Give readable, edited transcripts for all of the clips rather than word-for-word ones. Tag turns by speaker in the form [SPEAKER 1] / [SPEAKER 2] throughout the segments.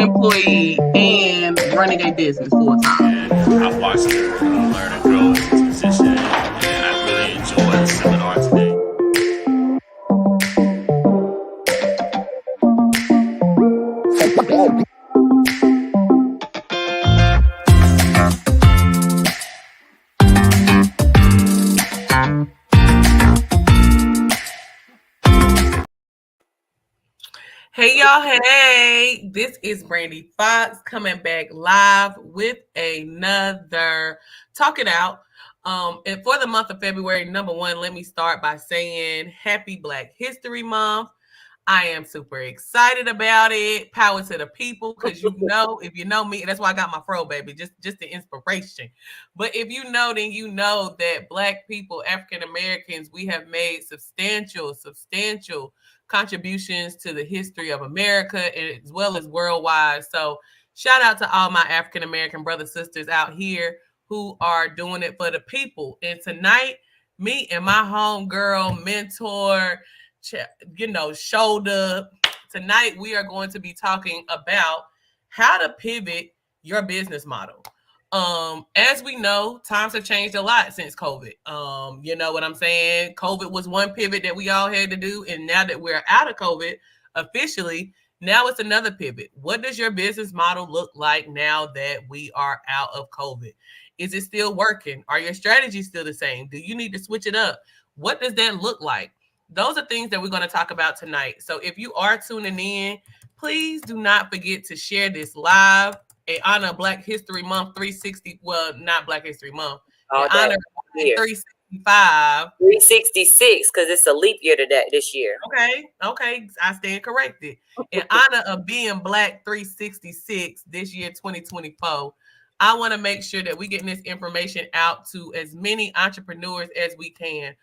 [SPEAKER 1] employee and running a business full time.
[SPEAKER 2] I've watched her learn and grow in this position, and I really enjoy the seminar today.
[SPEAKER 1] Hey y'all, hey, this is Brandy Fox coming back live with another Talk It Out. And for the month of February, number one, let me start by saying Happy Black History Month. I am super excited about it. Power to the people, because if you know me, that's why I got my fro, baby, just the inspiration. But if you know, then you know that Black people, African Americans, we have made substantial contributions to the history of America as well as worldwide. So shout out to all my African American brothers, sisters out here who are doing it for the people. And tonight, me and my homegirl, mentor, shoulder. Tonight, we are going to be talking about how to pivot your business model. As we know, times have changed a lot since COVID. You know what I'm saying? COVID was one pivot that we all had to do. And now that we're out of COVID officially, now it's another pivot. What does your business model look like now that we are out of COVID? Is it still working? Are your strategies still the same? Do you need to switch it up? What does that look like? Those are things that we're going to talk about tonight. So if you are tuning in, please do not forget to share this live in honor of Black History Month 360. Well, not Black History Month. In honor of 365.
[SPEAKER 3] 366, because it's a leap year this year.
[SPEAKER 1] Okay. I stand corrected. In honor of being Black 366 this year, 2024, I want to make sure that we're getting this information out to as many entrepreneurs as we can,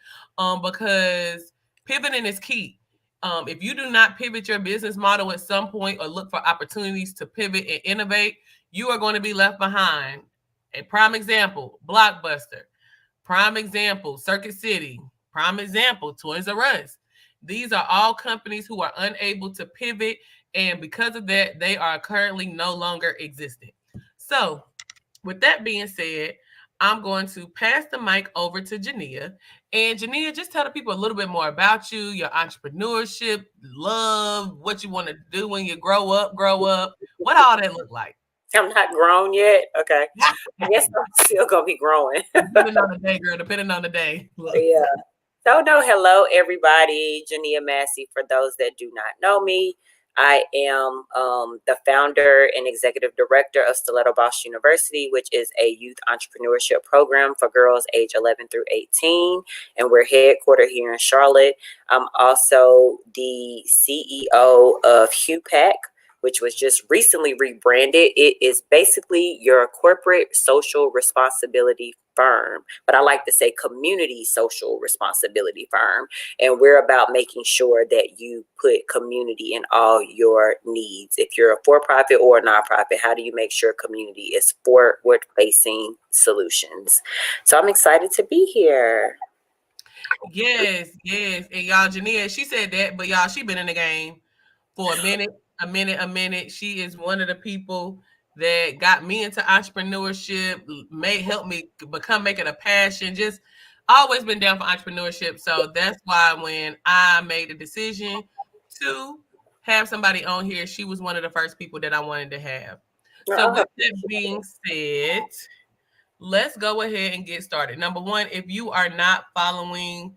[SPEAKER 1] because pivoting is key. If you do not pivot your business model at some point or look for opportunities to pivot and innovate, you are going to be left behind. A prime example, Blockbuster. Prime example, Circuit City. Prime example, Toys R Us. These are all companies who are unable to pivot, and because of that, they are currently no longer existent. So, with that being said, I'm going to pass the mic over to Jania. And Jania, just tell the people a little bit more about you, your entrepreneurship, love, what you want to do when you grow up, what all that look like.
[SPEAKER 3] I'm not grown yet. Okay. I guess I'm still going to be growing.
[SPEAKER 1] Depending on the day, girl. Depending on the day.
[SPEAKER 3] Yeah. So, hello, everybody. Jania Massey, for those that do not know me. I am the founder and executive director of Stiletto Boss University, which is a youth entrepreneurship program for girls age 11 through 18. And we're headquartered here in Charlotte. I'm also the CEO of HUPAC, which was just recently rebranded. It is basically your corporate social responsibility firm, but I like to say community social responsibility firm. And we're about making sure that you put community in all your needs. If you're a for-profit or a nonprofit, how do you make sure community is forward-facing solutions? So I'm excited to be here.
[SPEAKER 1] Yes. And y'all, Jania, she said that, but y'all, she been in the game for a minute. She is one of the people that got me into entrepreneurship, helped me make it a passion. Just always been down for entrepreneurship. So that's why when I made the decision to have somebody on here, she was one of the first people that I wanted to have. So with that being said, let's go ahead and get started. Number one, if you are not following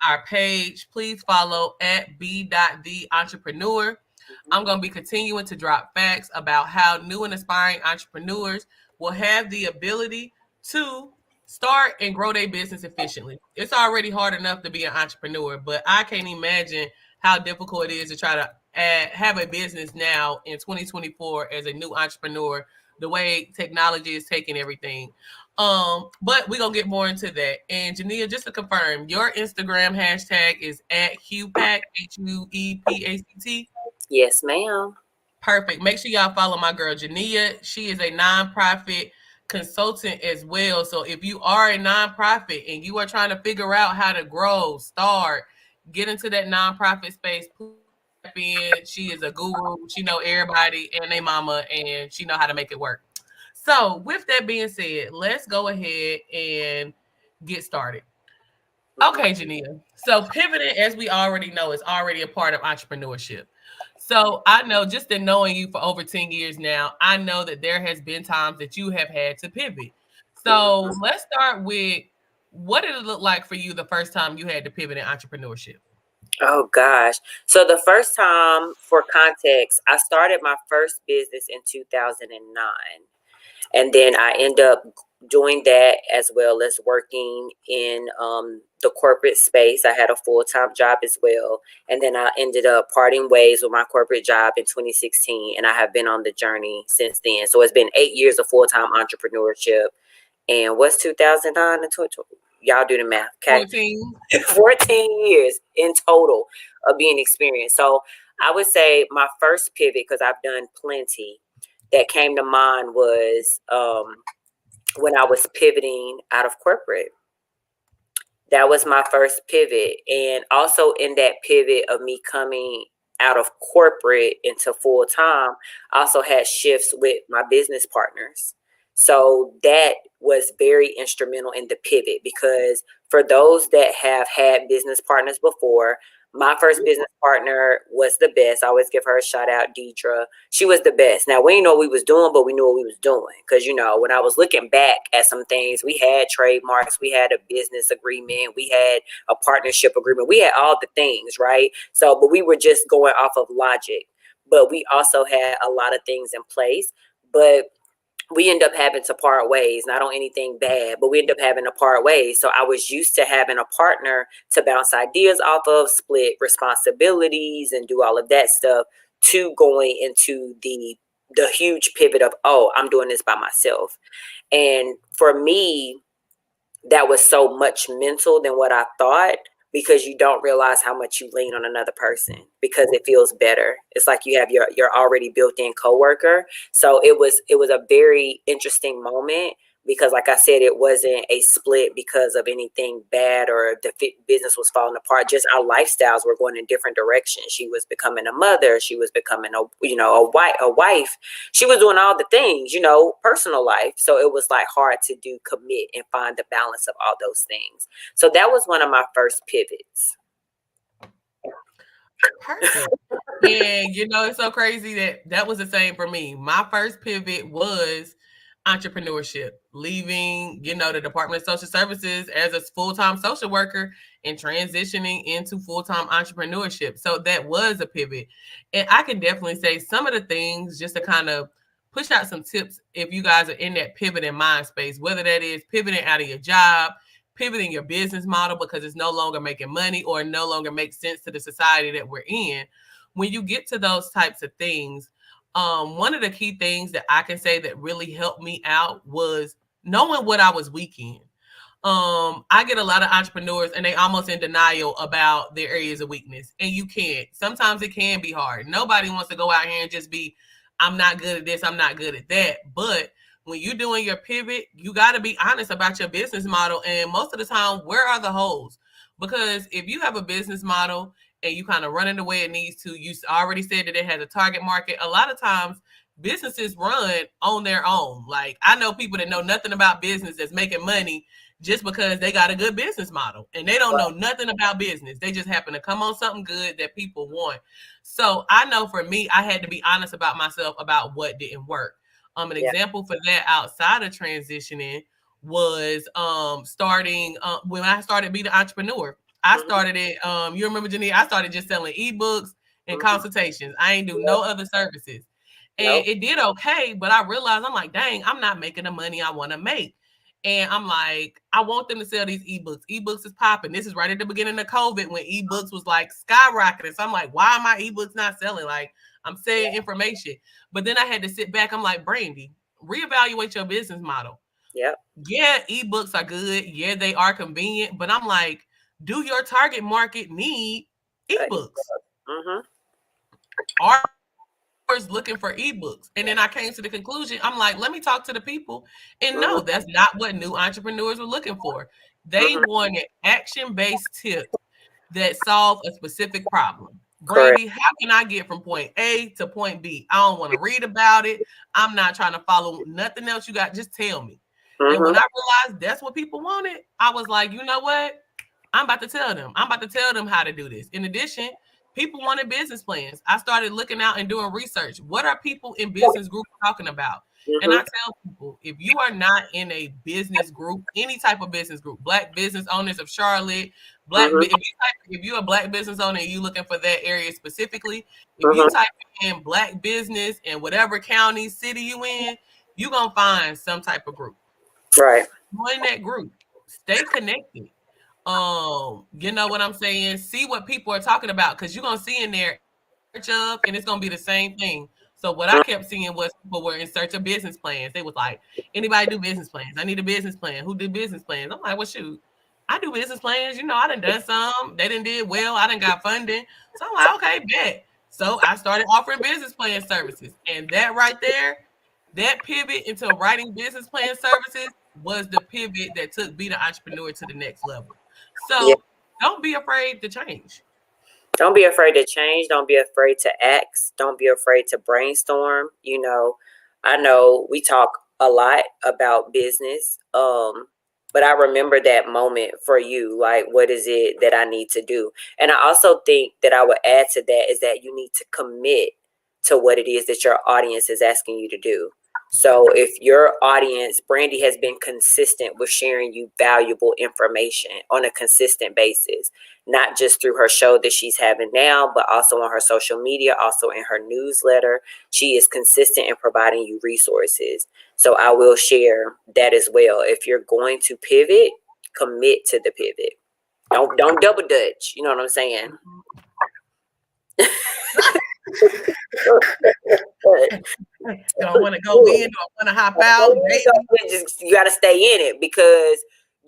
[SPEAKER 1] our page, please follow at B.D Entrepreneur. I'm going to be continuing to drop facts about how new and aspiring entrepreneurs will have the ability to start and grow their business efficiently. It's already hard enough to be an entrepreneur, but I can't imagine how difficult it is to try to have a business now in 2024 as a new entrepreneur, the way technology is taking everything. But we're going to get more into that. And Jania, just to confirm, your Instagram hashtag is at HUPACT, HUEPACT.
[SPEAKER 3] Yes, ma'am.
[SPEAKER 1] Perfect. Make sure y'all follow my girl, Jania. She is a nonprofit consultant as well. So if you are a nonprofit and you are trying to figure out how to grow, start, get into that nonprofit space, in. She is a guru. She know everybody and their mama, and she know how to make it work. So, with that being said, let's go ahead and get started. Okay, Jania. So pivoting, as we already know, is already a part of entrepreneurship. So I know, just in knowing you for over 10 years now, I know that there has been times that you have had to pivot. So let's start with, what did it look like for you the first time you had to pivot in entrepreneurship?
[SPEAKER 3] Oh gosh. So the first time, for context, I started my first business in 2009. And then I end up doing that as well as working in the corporate space. I had a full-time job as well. And then I ended up parting ways with my corporate job in 2016. And I have been on the journey since then. So it's been 8 years of full-time entrepreneurship. And what's 2009 to 20? Y'all do the math. Okay.
[SPEAKER 1] 14.
[SPEAKER 3] 14 years in total of being experienced. So I would say my first pivot, because I've done plenty, that came to mind was when I was pivoting out of corporate. That was my first pivot. And also in that pivot of me coming out of corporate into full time, I also had shifts with my business partners. So that was very instrumental in the pivot, because for those that have had business partners before, my first business partner was the best. I always give her a shout out, Deidre. She was the best. Now, we didn't know what we was doing, but we knew what we was doing. Because, when I was looking back at some things, we had trademarks, we had a business agreement, we had a partnership agreement, we had all the things, right? So, but we were just going off of logic. But we also had a lot of things in place. But we end up having to part ways, not on anything bad, but we end up having to part ways. So I was used to having a partner to bounce ideas off of, split responsibilities, and do all of that stuff, to going into the huge pivot of, oh, I'm doing this by myself. And for me, that was so much mental than what I thought, because you don't realize how much you lean on another person because it feels better. It's like you have your already built-in coworker. So it was a very interesting moment, because like I said, it wasn't a split because of anything bad or the business was falling apart. Just our lifestyles were going in different directions. She was becoming a mother. She was becoming a wife. She was doing all the things, personal life. So it was like hard to commit and find the balance of all those things. So that was one of my first pivots.
[SPEAKER 1] Perfect. And it's so crazy that was the same for me. My first pivot was entrepreneurship, leaving, the Department of Social Services as a full-time social worker and transitioning into full-time entrepreneurship. So that was a pivot. And I can definitely say some of the things, just to kind of push out some tips, if you guys are in that pivoting mind space, whether that is pivoting out of your job, pivoting your business model because it's no longer making money or no longer makes sense to the society that we're in. When you get to those types of things, one of the key things that I can say that really helped me out was knowing what I was weak in. I get a lot of entrepreneurs and they almost in denial about their areas of weakness, and you can't. Sometimes it can be hard. Nobody wants to go out here and just be, I'm not good at this, I'm not good at that. But when you're doing your pivot, you got to be honest about your business model. And most of the time, where are the holes? Because if you have a business model and you kind of running the way it needs to, you already said that it has a target market. A lot of times businesses run on their own. Like, I know people that know nothing about business that's making money just because they got a good business model and they don't know nothing about business. They just happen to come on something good that people want. So I know for me, I had to be honest about myself about what didn't work. An example for that outside of transitioning was starting when I started Be the Entrepreneur. I started it. You remember, Jania? I started just selling ebooks and consultations. I ain't do no other services. And it did okay, but I realized, I'm like, dang, I'm not making the money I want to make. And I'm like, I want them to sell these ebooks. Ebooks is popping. This is right at the beginning of COVID when ebooks was like skyrocketing. So I'm like, why are my ebooks not selling? Like, I'm saying information. But then I had to sit back. I'm like, Brandy, reevaluate your business model.
[SPEAKER 3] Yep.
[SPEAKER 1] Yeah, ebooks are good. Yeah, they are convenient. But I'm like, do your target market need ebooks? Are looking for ebooks? And then I came to the conclusion, I'm like, let me talk to the people. And no, that's not what new entrepreneurs were looking for. They wanted action-based tips that solve a specific problem. Brandy, how can I get from point A to point B? I don't want to read about it. I'm not trying to follow nothing else you got. Just tell me. And when I realized that's what people wanted, I was like, you know what? I'm about to tell them. I'm about to tell them how to do this. In addition, people wanted business plans. I started looking out and doing research. What are people in business groups talking about? And I tell people, if you are not in a business group, any type of business group, Black Business Owners of Charlotte, if you're a Black business owner and you're looking for that area specifically, if you type in Black business in whatever county, city you in, you're going to find some type of group.
[SPEAKER 3] Right.
[SPEAKER 1] Join that group. Stay connected. You know what I'm saying? See what people are talking about, because you're going to see in there and it's going to be the same thing. So what I kept seeing was people were in search of business plans. They was like, anybody do business plans? I need a business plan. Who do business plans? I'm like, well, shoot, I do business plans. You know, I done some. They didn't did well. I done got funding. So I'm like, okay, bet. So I started offering business plan services. And that right there, that pivot into writing business plan services was the pivot that took Be the Entrepreneur to the next level. So don't be afraid to change.
[SPEAKER 3] Don't be afraid to change. Don't be afraid to ask. Don't be afraid to brainstorm. You know, I know we talk a lot about business, but I remember that moment for you. Like, what is it that I need to do? And I also think that I would add to that is that you need to commit to what it is that your audience is asking you to do. So if your audience, Brandy has been consistent with sharing you valuable information on a consistent basis, not just through her show that she's having now, but also on her social media, also in her newsletter. She is consistent in providing you resources. So I will share that as well. If you're going to pivot, commit to the pivot. Don't double dutch. You know what I'm saying?
[SPEAKER 1] Don't want to go in, don't want to hop out.
[SPEAKER 3] You got to stay in it, because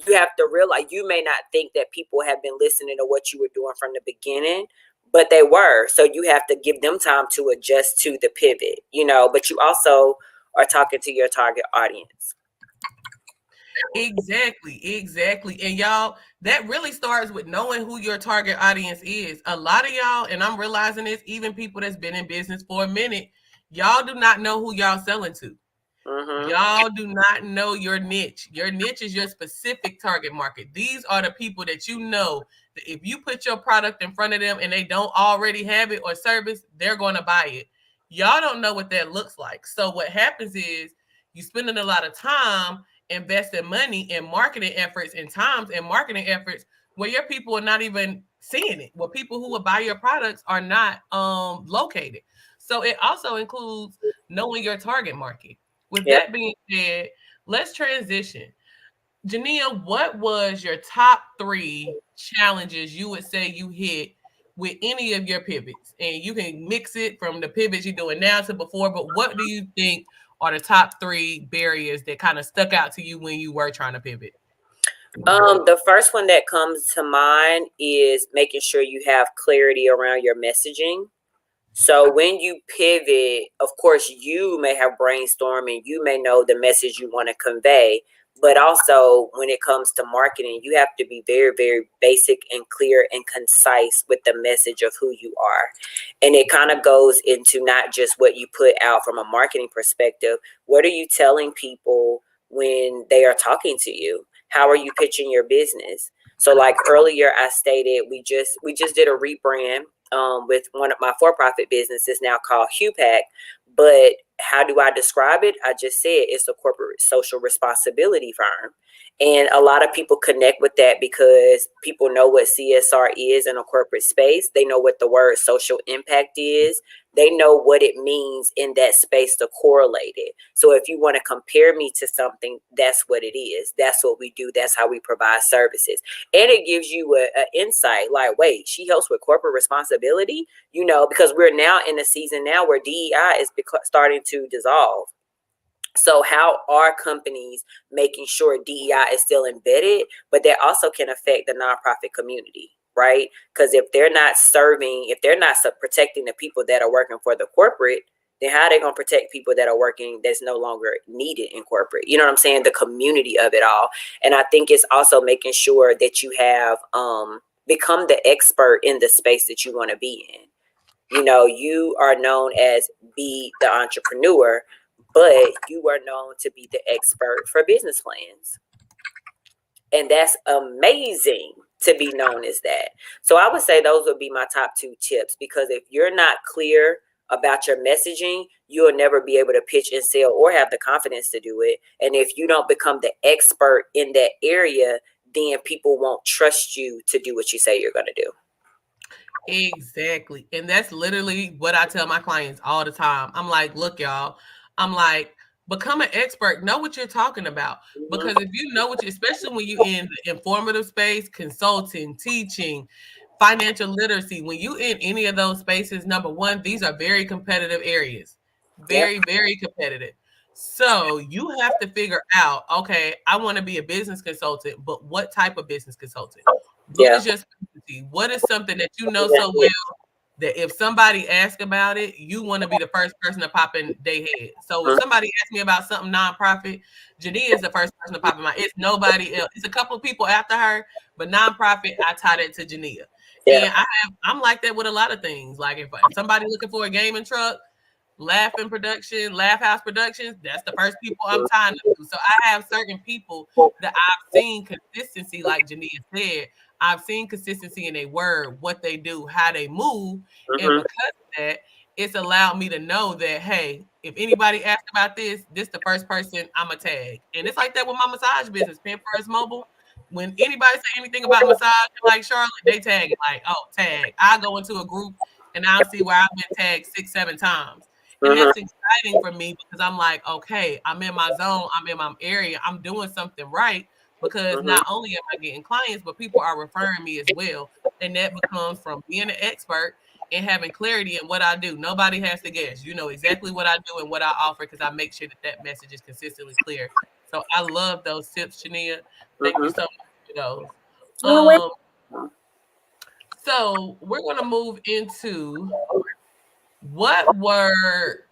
[SPEAKER 3] you have to realize you may not think that people have been listening to what you were doing from the beginning, but they were. So you have to give them time to adjust to the pivot, you know, but you also are talking to your target audience.
[SPEAKER 1] Exactly. And y'all, that really starts with knowing who your target audience is. A lot of y'all, and I'm realizing this, even people that's been in business for a minute, y'all do not know who y'all selling to. Y'all do not know your niche. Your niche is your specific target market. These are the people that you know that if you put your product in front of them and they don't already have it or service, they're going to buy it. Y'all don't know what that looks like. So what happens is you spending a lot of time investing money in marketing efforts and times and marketing efforts where your people are not even seeing it, where people who will buy your products are not located. So it also includes knowing your target market. With that being said, let's transition. Jania, what was your top 3 challenges you would say you hit with any of your pivots? And you can mix it from the pivots you're doing now to before, but what do you think are the top 3 barriers that kind of stuck out to you when you were trying to pivot?
[SPEAKER 3] The first one that comes to mind is making sure you have clarity around your messaging. So when you pivot, of course, you may have brainstorming, you may know the message you want to convey, but also when it comes to marketing, you have to be very, very basic and clear and concise with the message of who you are. And it kind of goes into not just what you put out from a marketing perspective. What are you telling people when they are talking to you? How are you pitching your business? So like earlier I stated, we just did a rebrand with one of my for-profit businesses now called HuPack. But how do I describe it? I just said it's a corporate social responsibility firm. And a lot of people connect with that because people know what CSR is in a corporate space. They know what the word social impact is. They know what it means in that space to correlate it. So if you want to compare me to something, that's what it is. That's what we do. That's how we provide services. And it gives you an insight like, wait, she helps with corporate responsibility, you know, because we're now in a season now where DEI is starting to dissolve. So how are companies making sure DEI is still embedded, but that also can affect the nonprofit community, right? Because if they're not protecting the people that are working for the corporate, then how are they going to protect people that are working that's no longer needed in corporate? You know what I'm saying? The community of it all. And I think it's also making sure that you have become the expert in the space that you want to be in. You know, you are known as be the entrepreneur, but you are known to be the expert for business plans. And that's amazing to be known as that. So I would say those would be my top 2 tips, because if you're not clear about your messaging, you'll never be able to pitch and sell or have the confidence to do it. And if you don't become the expert in that area, then people won't trust you to do what you say you're going to do.
[SPEAKER 1] Exactly. And that's literally what I tell my clients all the time. I'm like, look, y'all, I'm like, become an expert, know what you're talking about. Because if you know what you, especially when you in the informative space, consulting, teaching, financial literacy, when you in any of those spaces, number one, these are very competitive areas. Very, very competitive. So you have to figure out, okay, I want to be a business consultant, but what type of business consultant? What is your specialty? What is something that you know so well that if somebody asks about it, you want to be the first person to pop in their head? So if somebody asks me about something nonprofit, Jania is the first person to pop in my. It's nobody else. It's a couple of people after her, but nonprofit, I tie that to Jania. And I'm like that with a lot of things. Like if somebody looking for a gaming truck, Laughing Production, Laugh House Productions, that's the first people I'm tying to. So I have certain people that I've seen consistency, like Jania said. I've seen consistency in their word, what they do, how they move. And because of that, it's allowed me to know that, hey, if anybody asks about this the first person I'm a tag. And it's like that with my massage business, Pinterest Mobile. When anybody say anything about massage, like Charlotte, they tag it like, oh, tag. I go into a group and I'll see where I've been tagged 6-7 times. And that's exciting for me because I'm like, okay, I'm in my zone, I'm in my area, I'm doing something right, because not only am I getting clients, but people are referring me as well. And that becomes from being an expert and having clarity in what I do. Nobody has to guess. You know exactly what I do and what I offer, because I make sure that message is consistently clear. So I love those tips, Shania. Thank you so much for those. So we're going to move into, what were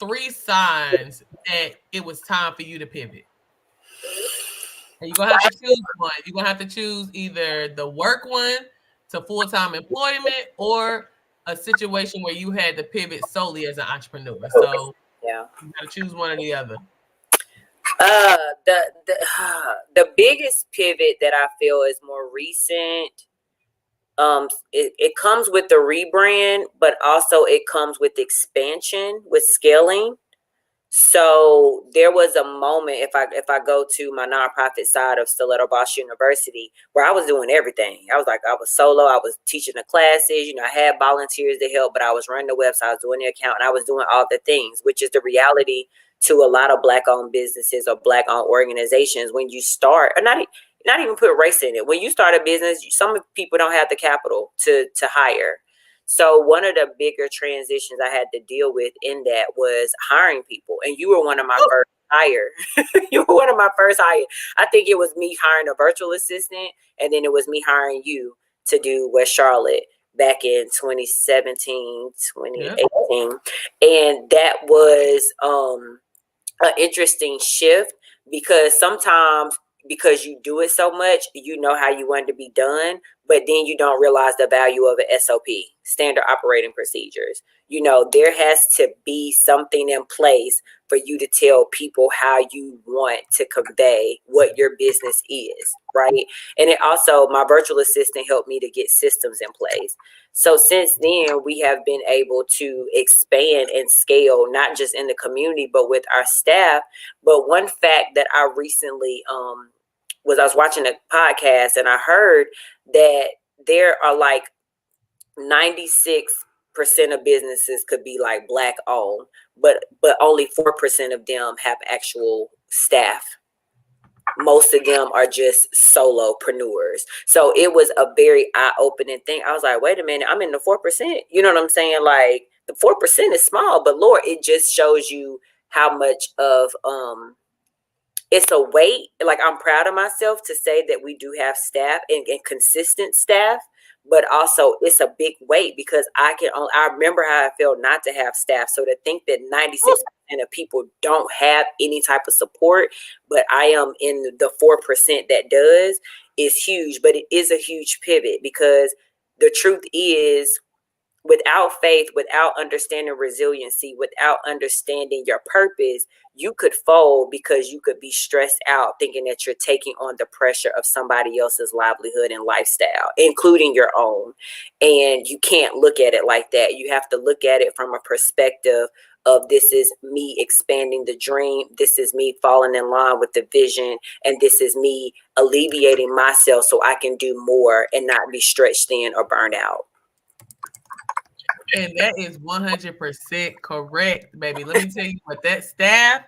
[SPEAKER 1] 3 signs that it was time for you to pivot? And you're going to have to choose one. You're going to have to choose either the work one to full-time employment or a situation where you had to pivot solely as an entrepreneur. So you got to choose one or the other.
[SPEAKER 3] The biggest pivot that I feel is more recent. It comes with the rebrand, but also it comes with expansion, with scaling. So there was a moment, if I go to my nonprofit side of Stiletto Boss University, where I was doing everything. I was solo. I was teaching the classes. You know, I had volunteers to help, but I was running the website, I was doing the account, and I was doing all the things, which is the reality to a lot of Black-owned businesses or Black-owned organizations. When you start, or not even put race in it. When you start a business, some people don't have the capital to hire. So one of the bigger transitions I had to deal with in that was hiring people. And you were one of my first hire. You were one of my first hire. I think it was me hiring a virtual assistant, and then it was me hiring you to do West Charlotte back in 2017, 2018. And that was an interesting shift, because sometimes, because you do it so much, you know how you want it to be done, but then you don't realize the value of an SOP, standard operating procedures. You know, there has to be something in place for you to tell people how you want to convey what your business is, right? And it also, my virtual assistant helped me to get systems in place. So since then, we have been able to expand and scale, not just in the community, but with our staff. But one fact that I recently I was watching a podcast, and I heard that there are like 96% of businesses could be like Black owned, but only 4% of them have actual staff. Most of them are just solopreneurs. So it was a very eye-opening thing. I was like, wait a minute, I'm in the 4%. You know what I'm saying? Like, the 4% is small, but Lord, it just shows you how much of it's a weight. Like, I'm proud of myself to say that we do have staff and consistent staff, but also it's a big weight, because I remember how I felt not to have staff. So to think that 96% of people don't have any type of support, but I am in the 4% that does, is huge. But it is a huge pivot, because the truth is, without faith, without understanding resiliency, without understanding your purpose, you could fold because you could be stressed out thinking that you're taking on the pressure of somebody else's livelihood and lifestyle, including your own. And you can't look at it like that. You have to look at it from a perspective of, this is me expanding the dream, this is me falling in line with the vision, and this is me alleviating myself so I can do more and not be stretched thin or burned out.
[SPEAKER 1] And that is 100% correct, baby. Let me tell you what, that staff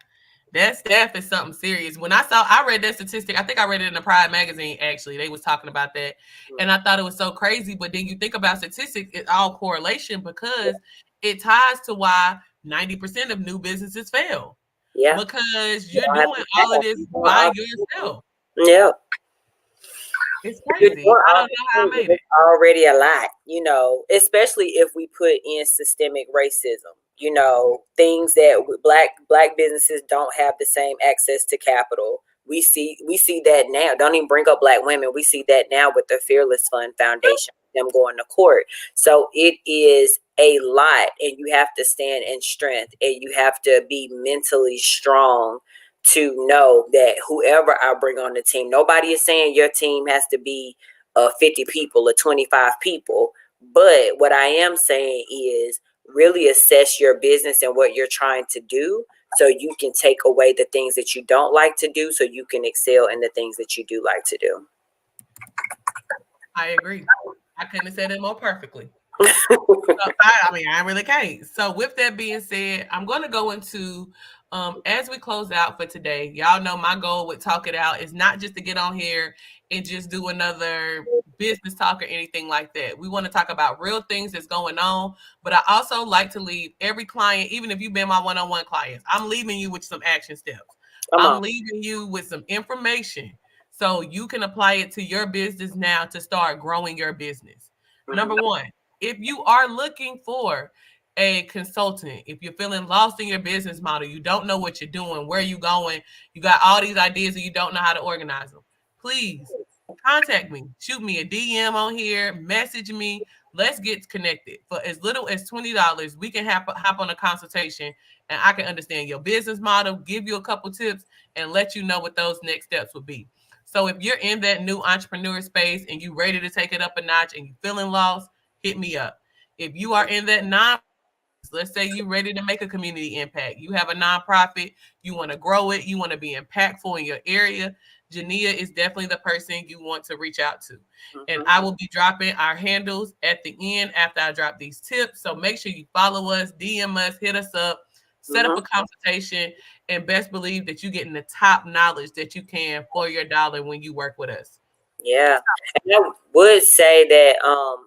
[SPEAKER 1] is something serious. When I read that statistic, I think I read it in the Pride magazine, actually. They was talking about that. And I thought it was so crazy. But then you think about statistics, it's all correlation, because it ties to why 90% of new businesses fail.
[SPEAKER 3] Yeah.
[SPEAKER 1] Because you're doing all of this by yourself.
[SPEAKER 3] Yeah.
[SPEAKER 1] It's crazy. I don't know how I made it.
[SPEAKER 3] Already a lot, you know, especially if we put in systemic racism, you know, things that black businesses don't have the same access to capital. We see that now. Don't even bring up Black women. We see that now with the Fearless Fund Foundation, them going to court. So it is a lot, and you have to stand in strength, and you have to be mentally strong to know that whoever I bring on the team, nobody is saying your team has to be 50 people or 25 people. But what I am saying is really assess your business and what you're trying to do, so you can take away the things that you don't like to do, so you can excel in the things that you do like to do.
[SPEAKER 1] I agree. I couldn't have said it more perfectly. I really can't. So with that being said, I'm going to go into, as we close out for today, y'all know my goal with Talk It Out is not just to get on here and just do another business talk or anything like that. We want to talk about real things that's going on, but I also like to leave every client, even if you've been my one-on-one clients, I'm leaving you with some action steps. I'm leaving you with some information so you can apply it to your business now to start growing your business. Number one, if you are looking for a consultant, if you're feeling lost in your business model, you don't know what you're doing, where you going, you got all these ideas and you don't know how to organize them, please contact me. Shoot me a DM on here, message me. Let's get connected. For as little as $20, we can hop on a consultation, and I can understand your business model, give you a couple tips, and let you know what those next steps would be. So if you're in that new entrepreneur space and you ready to take it up a notch and you feeling lost, hit me up. If you are in that let's say you're ready to make a community impact, you have a nonprofit, you want to grow it, you want to be impactful in your area, Jania is definitely the person you want to reach out to. And I will be dropping our handles at the end after I drop these tips. So make sure you follow us, DM us, hit us up, set up a consultation, and best believe that you're getting the top knowledge that you can for your dollar when you work with us.
[SPEAKER 3] Yeah. And I would say that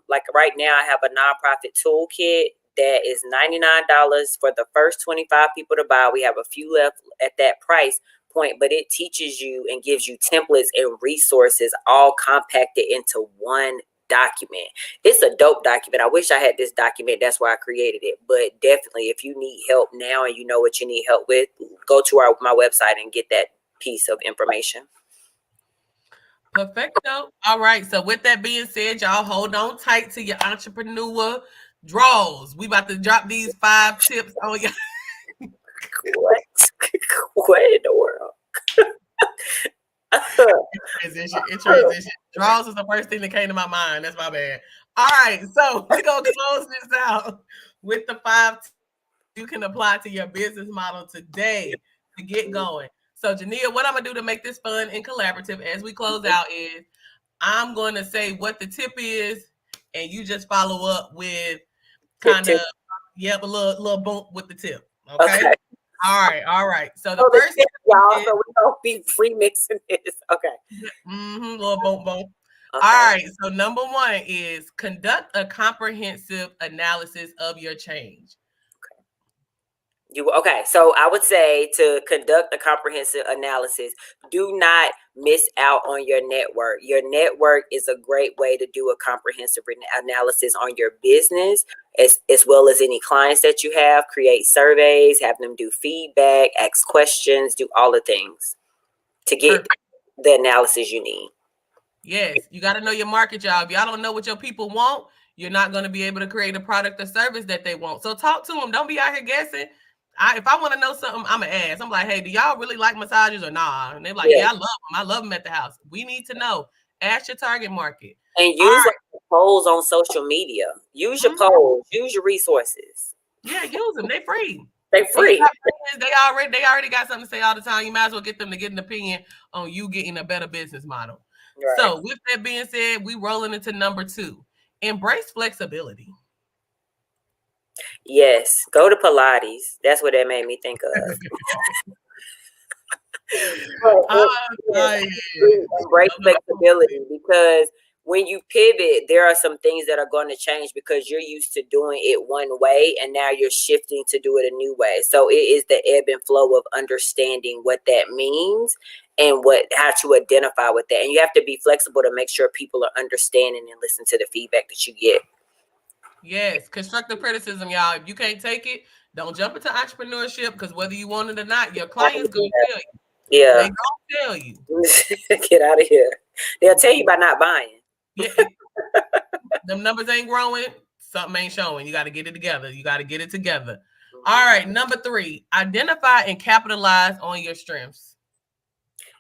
[SPEAKER 3] like right now I have a nonprofit toolkit that is $99 for the first 25 people to buy. We have a few left at that price point, but it teaches you and gives you templates and resources all compacted into one document. It's a dope document. I wish I had this document. That's why I created it. But definitely, if you need help now and you know what you need help with, go to my website and get that piece of information.
[SPEAKER 1] Perfecto. All right. So with that being said, y'all hold on tight to your entrepreneur draws. We about to drop these 5 tips on you.
[SPEAKER 3] What in the world?
[SPEAKER 1] Transition. Draws is the first thing that came to my mind. That's my bad. All right. So we're going to close this out with the 5 tips you can apply to your business model today to get going. So, Jania, what I'm going to do to make this fun and collaborative as we close out is I'm going to say what the tip is, and you just follow up with kind of, a little bump with the tip. Okay? All right. So the first tip,
[SPEAKER 3] y'all, so we don't be remixing this. Okay.
[SPEAKER 1] Little bump. Okay. All right. So number 1 is conduct a comprehensive analysis of your change.
[SPEAKER 3] So I would say to conduct a comprehensive analysis, do not miss out on your network. Your network is a great way to do a comprehensive analysis on your business, as well as any clients that you have. Create surveys, have them do feedback, ask questions, do all the things to get the analysis you need.
[SPEAKER 1] Yes, you got to know your market, y'all. If y'all don't know what your people want, you're not going to be able to create a product or service that they want. So talk to them. Don't be out here guessing. If I want to know something, I'm going to ask. I'm like, hey, do y'all really like massages or nah? And they're like, yeah, I love them. I love them at the house. We need to know. Ask your target market.
[SPEAKER 3] And use polls on social media. Use your polls. Use your resources.
[SPEAKER 1] Yeah, use them. They free.
[SPEAKER 3] They free.
[SPEAKER 1] They already got something to say all the time. You might as well get them to get an opinion on you getting a better business model. Right. So with that being said, we rolling into number 2. Embrace flexibility.
[SPEAKER 3] Yes. Go to Pilates. That's what that made me think of. Embrace flexibility, because when you pivot, there are some things that are going to change because you're used to doing it one way and now you're shifting to do it a new way. So it is the ebb and flow of understanding what that means and how to identify with that. And you have to be flexible to make sure people are understanding and listen to the feedback that you get.
[SPEAKER 1] Yes, constructive criticism, y'all. If you can't take it, don't jump into entrepreneurship, because whether you want it or not, your client's going to tell you.
[SPEAKER 3] Yeah.
[SPEAKER 1] They gonna tell you.
[SPEAKER 3] Get out of here. They'll tell you by not buying.
[SPEAKER 1] Yeah. Them numbers ain't growing. Something ain't showing. You got to get it together. You got to get it together. All right. Number 3, identify and capitalize on your strengths.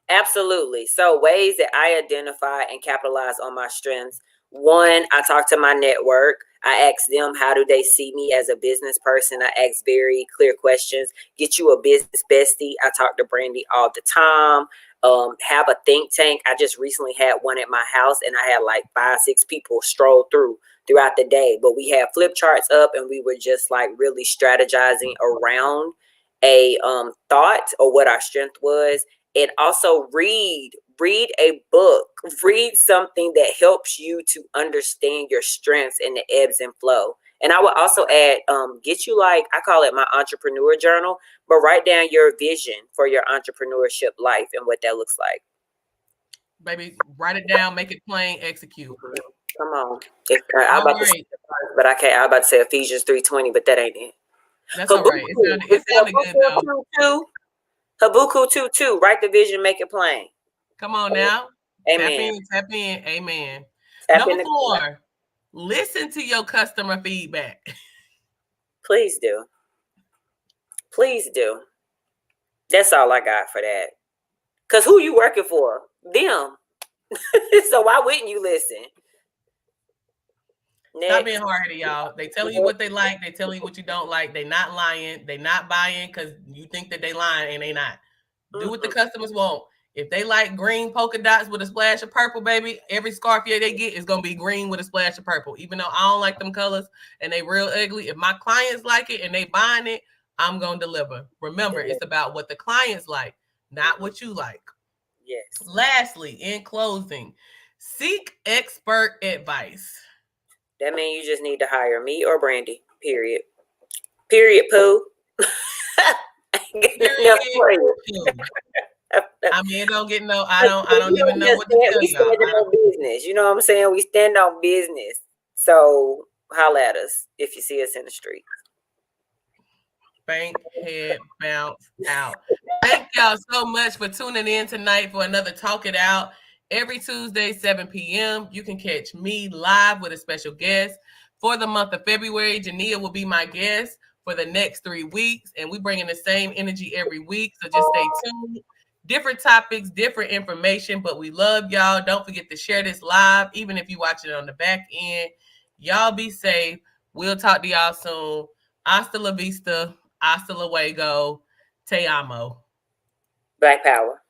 [SPEAKER 3] Absolutely. So ways that I identify and capitalize on my strengths. 1, I talk to my network. I ask them, how do they see me as a business person? I ask very clear questions. Get you a business bestie. I talk to Brandy all the time. Have a think tank. I just recently had one at my house, and I had like 5-6 people stroll throughout the day. But we had flip charts up, and we were just like really strategizing around a thought or what our strength was. And also read a book, read something that helps you to understand your strengths and the ebbs and flow. And I would also add, get you I call it my entrepreneur journal, but write down your vision for your entrepreneurship life and what that looks like.
[SPEAKER 1] Baby, write it down, make it plain, execute.
[SPEAKER 3] Come on. I'm about to say Ephesians 3:20, but that ain't it.
[SPEAKER 1] That's all right. It sounded good though.
[SPEAKER 3] Habakkuk 2:2. Write the vision, make it plain.
[SPEAKER 1] Come on now.
[SPEAKER 3] Amen.
[SPEAKER 1] Tap in. Amen.
[SPEAKER 3] Number
[SPEAKER 1] 4, listen to your customer feedback. Please
[SPEAKER 3] do. That's all I got for that. Because who you working for? Them. So why wouldn't you listen?
[SPEAKER 1] Next. Stop being hard-headed, y'all. They telling you what they like. They telling you what you don't like. They not lying. They not buying because you think that they lying and they not. Do what the customers want. If they like green polka dots with a splash of purple, baby, every scarf they get is going to be green with a splash of purple. Even though I don't like them colors and they real ugly, if my clients like it and they buying it, I'm going to deliver. Remember, it's about what the clients like, not what you like.
[SPEAKER 3] Yes.
[SPEAKER 1] Lastly, in closing, seek expert advice.
[SPEAKER 3] That means you just need to hire me or Brandy. Period. Pooh.
[SPEAKER 1] I mean, it don't get no. I don't even know what to tell y'all.
[SPEAKER 3] Business. You know what I'm saying? We stand on business. So holla at us if you see us in the street.
[SPEAKER 1] Bank head bounce out. Thank y'all so much for tuning in tonight for another Talk It Out. Every Tuesday, 7 p.m. You can catch me live with a special guest. For the month of February, Jania will be my guest for the next 3 weeks. And we bring in the same energy every week. So just stay tuned. Different topics, different information. But we love y'all. Don't forget to share this live, even if you watch it on the back end. Y'all be safe. We'll talk to y'all soon. Hasta la vista. Hasta luego. Te amo.
[SPEAKER 3] Black power.